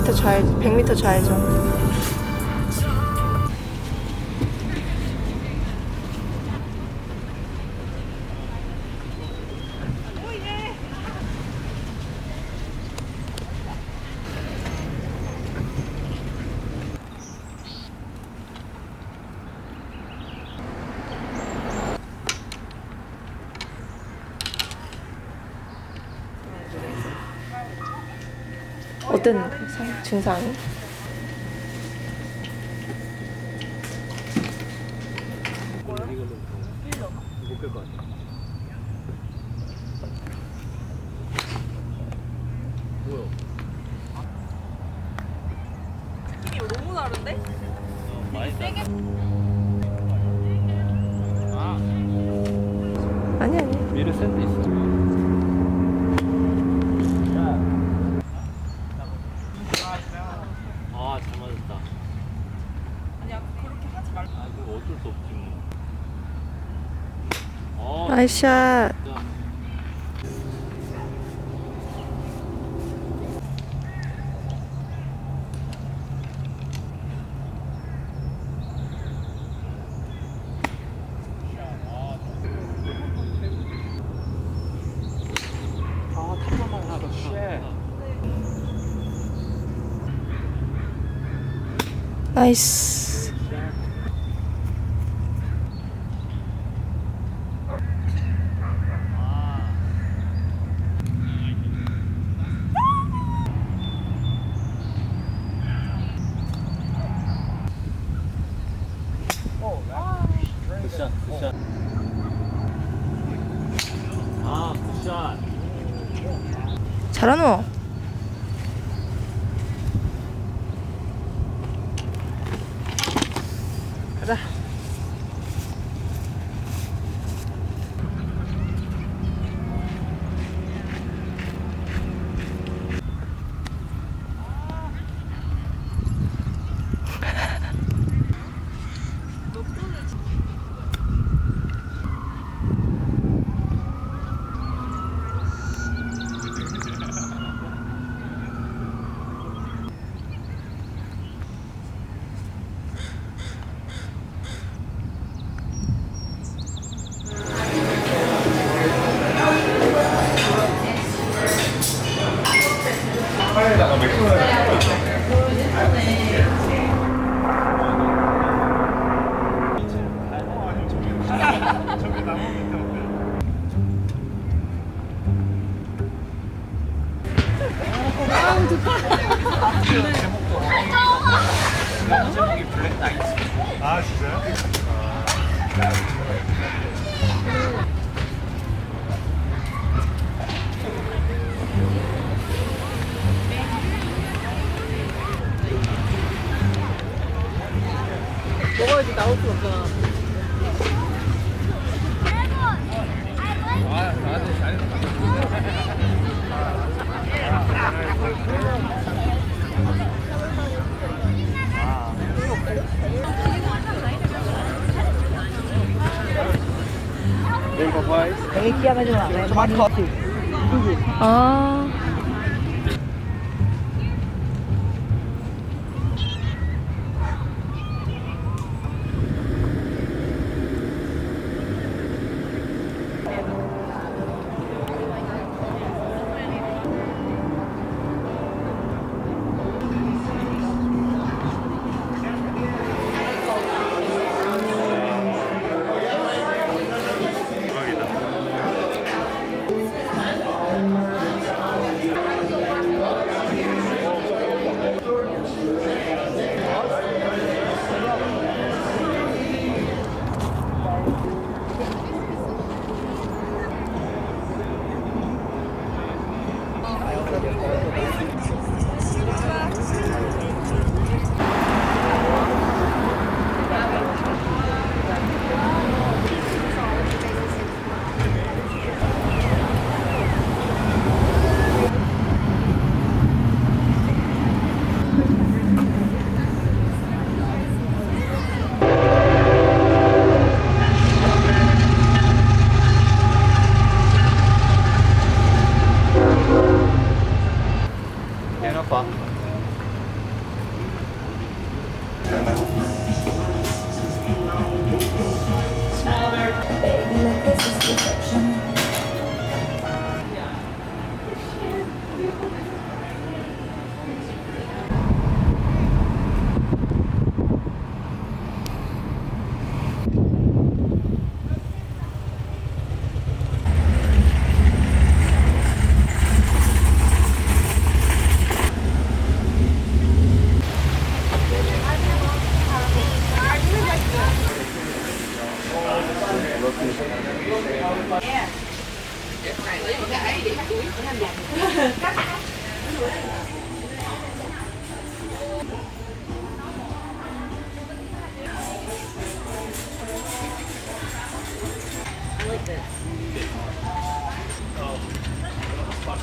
100m 좌회, 100m 좌회전. 어떤 증상이? 못깰것 같아. 뭐야? 느낌이 너무 다른데? 많이 세게. 아니 아니. 위로 샌드 있어. 아, 잘 맞았다. 아니야 그렇게 하지 말고. 아, 그거 어쩔 수 없지 뭐. 나이스샷. 아, 탑만 하다. 쉣. 나이스. 굿샷, 굿샷. 아, 굿샷. 잘하노. 가자. 아 진짜요? 먹어야지 나올 수 없잖아. 아, 나한테 잘했다. 아.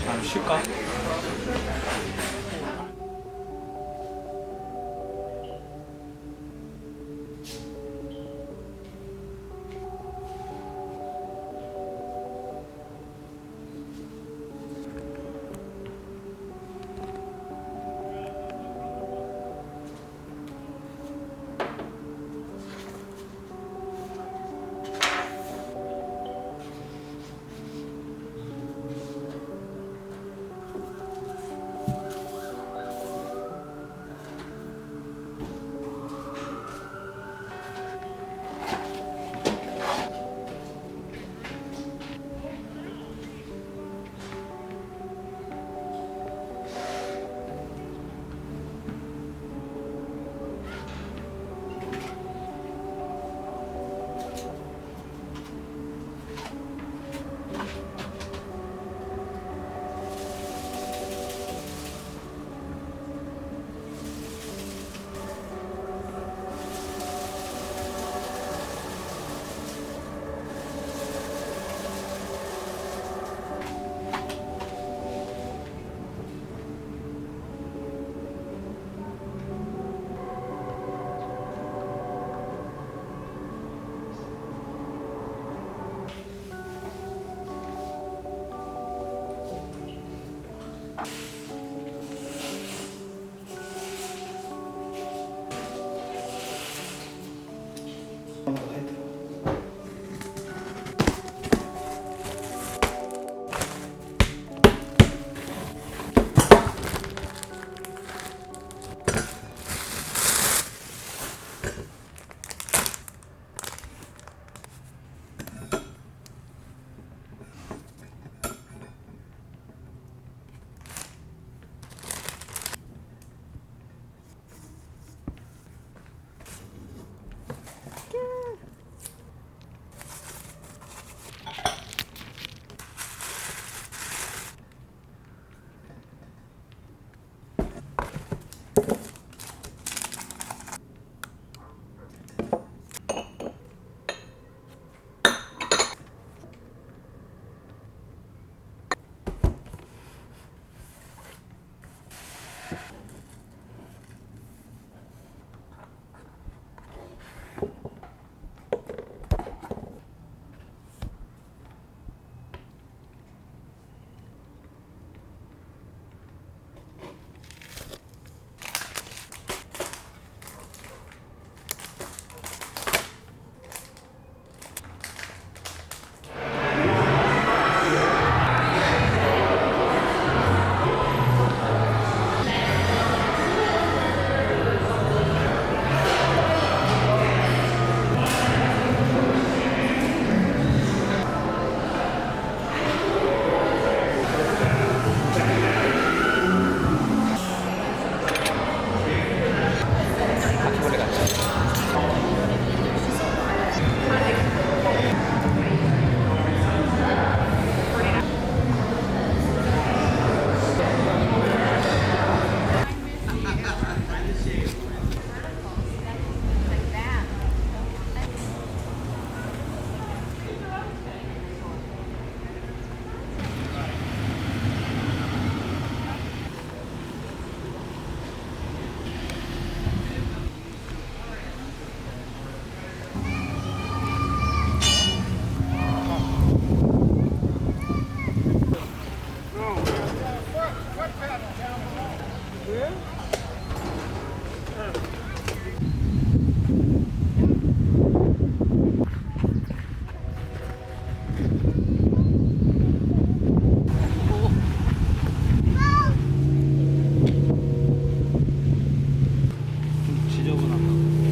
잠 쉴까?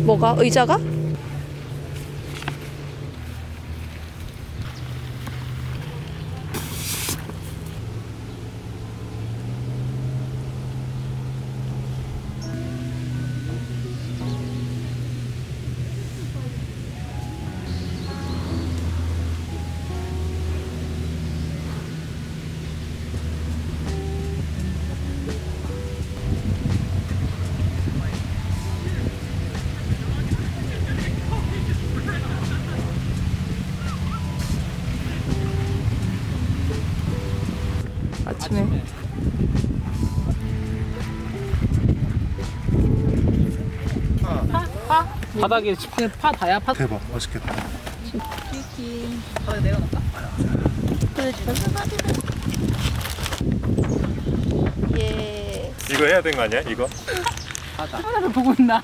뭐가? 의자가? 아침에. 바닥에 파 다야 파. 대박 맛있겠다. 바닥에 내려놓을까? 예. 이거 해야 되는 거 아니야? 이거? 카메라를 보고 있나?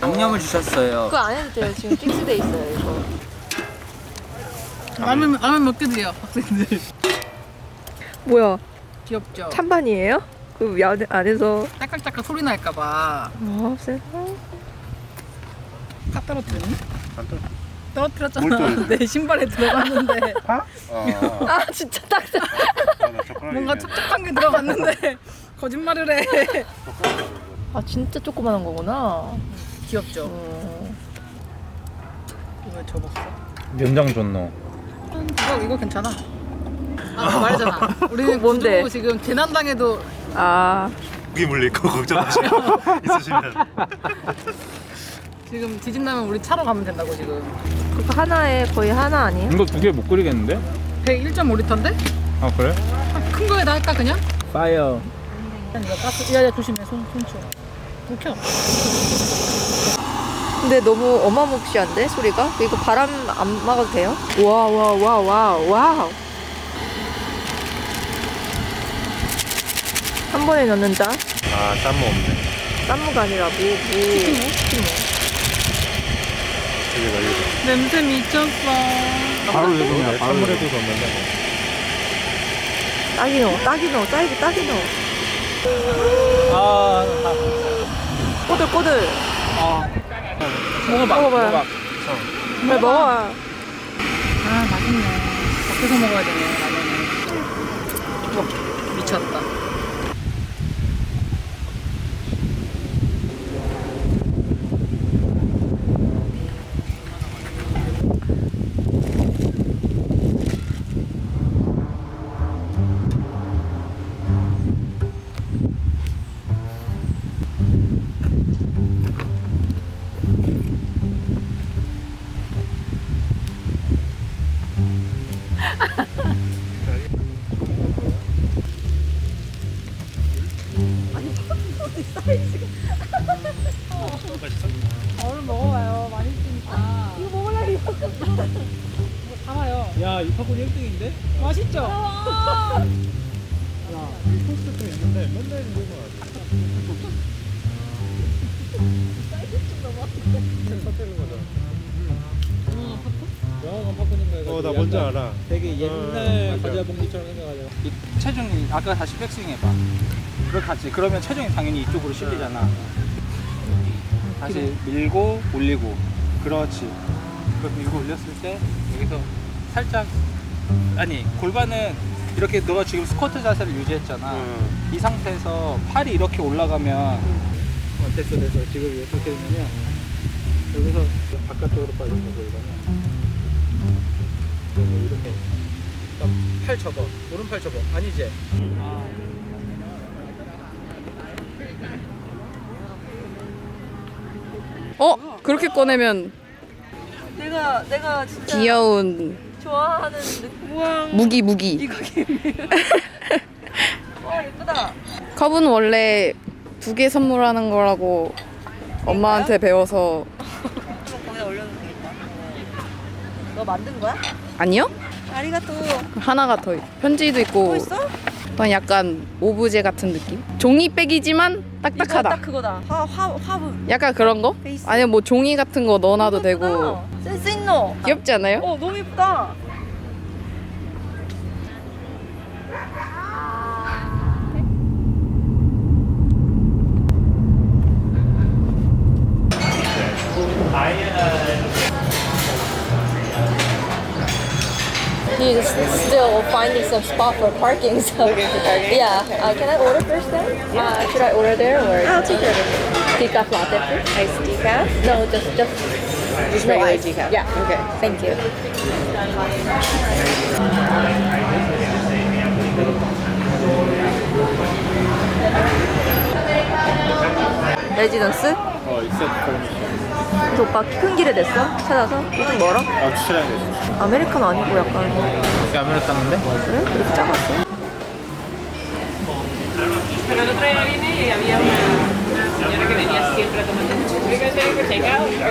양념을 주셨어요. 그거 안 해도 돼요. 지금 픽스돼 있어요, 이거. 라면 몇 개 드려 학생들. 뭐야? 귀엽죠? 찬반이에요? 그 안에서. 딸깍딸깍 소리 날까봐. 쎄. 파 떨어뜨렸니? 안 떨어. 뭘 떨어뜨렸잖아. 떨어뜨려? 내 신발에 들어갔는데 파? 아, 진짜 딱. 뭔가 촉촉한 게 들어갔는데 거짓말을 해. 아, 진짜 조그만한 거구나. 귀엽죠? 이거 접었어? 연장 존노. 이거 괜찮아. 아 말했잖아. 우리는 뭔데? 구두 지금 재난당해도 아, 고기 물릴 거 걱정하시고 있으시면 지금 지진나면 우리 차로 가면 된다고 지금. 그거 하나에 거의 하나 아니에요? 이거 두 개 못 끓이겠는데? 101.5리터인데? 아 그래? 큰 거에다 할까 그냥? 파이어. 이거 가스. 야 조심해 손 쳐. 불 켜. 근데 너무 어마무시한데 소리가? 이거 바람 안 막아도 돼요? 와와와와와 한 번에 넣는 자 아 쌈무 없네. 쌈무가 아니라 치킨무. 되게 걸리고. 냄새 미쳤어. 바로 그냥 찬물에도 넣는다. 딱이 넣어 딱이 넣어 아, 꼬들꼬들 먹어봐. 먹어봐요. 빨리 먹어. 아 맛있네. 밖에서 먹어야 되네 라면은. 미쳤다. 얼른 먹어봐요. 맛있으니까. 이거 먹으려고 이거. 뭐 담아요. 야, 이 팝콘 1등인데? 맛있죠? 야, 이 코스도 좀 있는데 맨날 이거 sat되는 거잖아. 영화관 팝콘인가 해가지고 나 뭔지 약간 알아. 되게 옛날 맞아. 과자 봉지처럼 생겨가지고 이 체중이 아까 다시 백스윙 해봐. 그걸 같이 그러면 체중이 당연히 이쪽으로 실리잖아. 다시 밀고 올리고 그렇지. 그걸 밀고 올렸을 때 여기서 살짝 아니 골반은 이렇게 너가 지금 스쿼트 자세를 유지했잖아. 이 상태에서 팔이 이렇게 올라가면 됐어 지금 이렇게 되면 여기서 바깥쪽으로 빠진다 골반은 이렇게 팔 접어 오른팔 접어 아니지? 그렇게 꺼내면 내가 진짜 귀여운 좋아하는 우와 무기. 이거 와 예쁘다. 컵은 원래 2개 선물하는 거라고 엄마한테 배워서. 거기다 올려놓으면 되겠다. 너 만든 거야? 아니요? 아리가또. 하나가 더 편지도 있고 뭐 있어? 그건 약간 오브제 같은 느낌? 종이백이지만 이거 딱딱하다. 딱 그거다. 화분. 약간 그런 거? 베이스. 아니면 뭐 종이 같은 거 넣어놔도 되고. 센스 있노. 귀엽지 않아요? 너무 예쁘다. He's still finding some spot for parking. So yeah, can I order first then? Should I order there or? I'll take it. Decaf latte first. Iced decaf? No, just no ice. Decaf. Yeah. Okay. Thank you. 레지던스? 있어. 그래서 오빠 큰 길에 냈어? 찾아서? 좀 멀어? 주차장에 있어. 아메리카노 아니고 약간 이게 아메리카노인데? 그래? 이렇게 작았어? anything for takeout?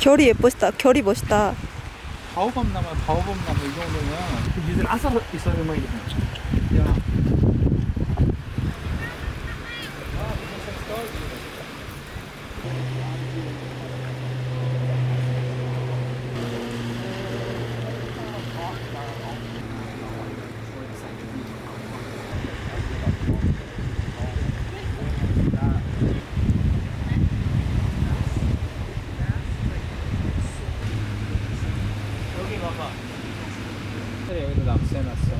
결이 예쁘시다. 결이 멋있다. 바오밤나무 이 정도면 니들 아싸 있어야 뭐 야. 여기 봐봐. 여기도 납세해놨어.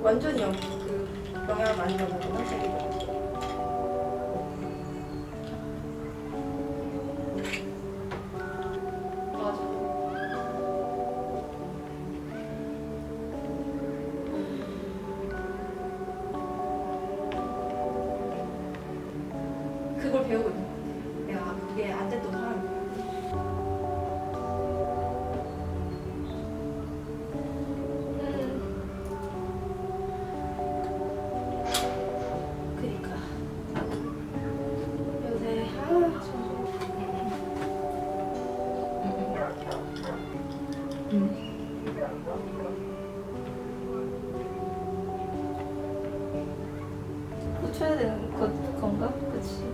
완전히 그 영향을 많이 받는구나 세계적으로. 맞아. 그걸 배우고 있는 것 같아. 내가 그게 안 됐던 사람이. 고쳐야 되는 건가? 그치?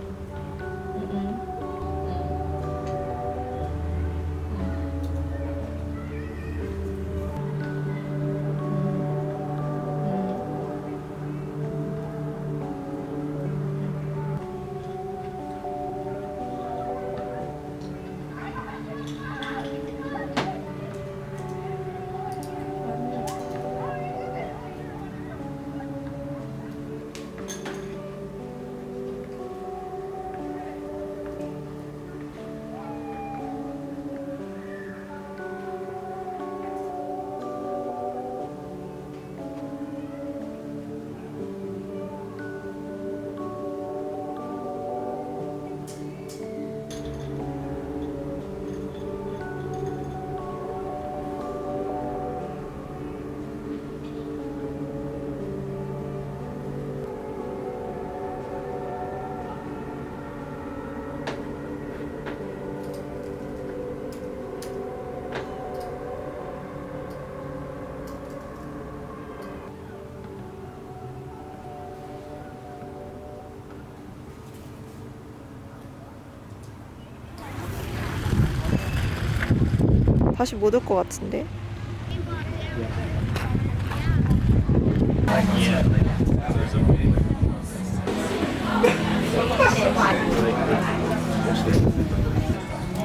다시 못 올 것 같은데.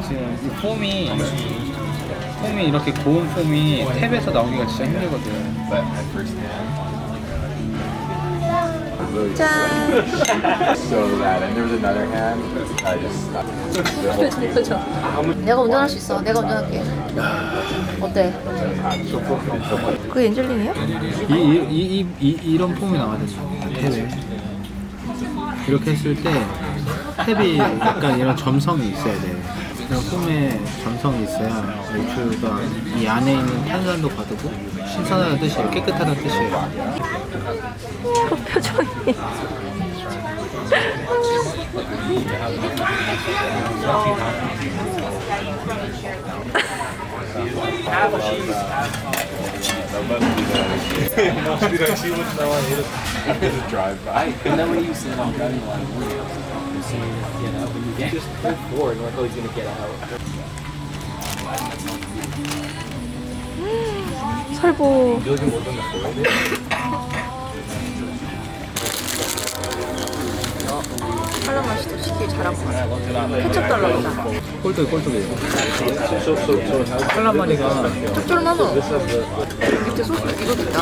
지금 이 폼이 이렇게 고운 폼이 탭에서 나오기가 진짜 힘들거든. 짠. So that, and there was another hand. I just 그죠? 내가 운전할 수 있어. 내가 운전할게. 어때? 그게 엔젤링이야? 이런 폼이 나거든요. 탭에 이렇게 했을 때 탭이 약간 이런 점성이 있어야 돼. 이런 폼에 점성이 있어야 맥주가 이 안에 있는 탄산도 가두고 신선하다는 뜻이에요. 깨끗하다는 뜻이에요. 그 표정이. drive by. And then when you see them driving along, you see, you know, when you get just pull forward, like, oh, he's gonna get out. 설보. 칼라 맛이도 시키기 잘한 거 같아. 케첩 달라보자. 꼴뚜기예요. 칼라마리가 짭조름하노? 밑에 소스 이것도 있다.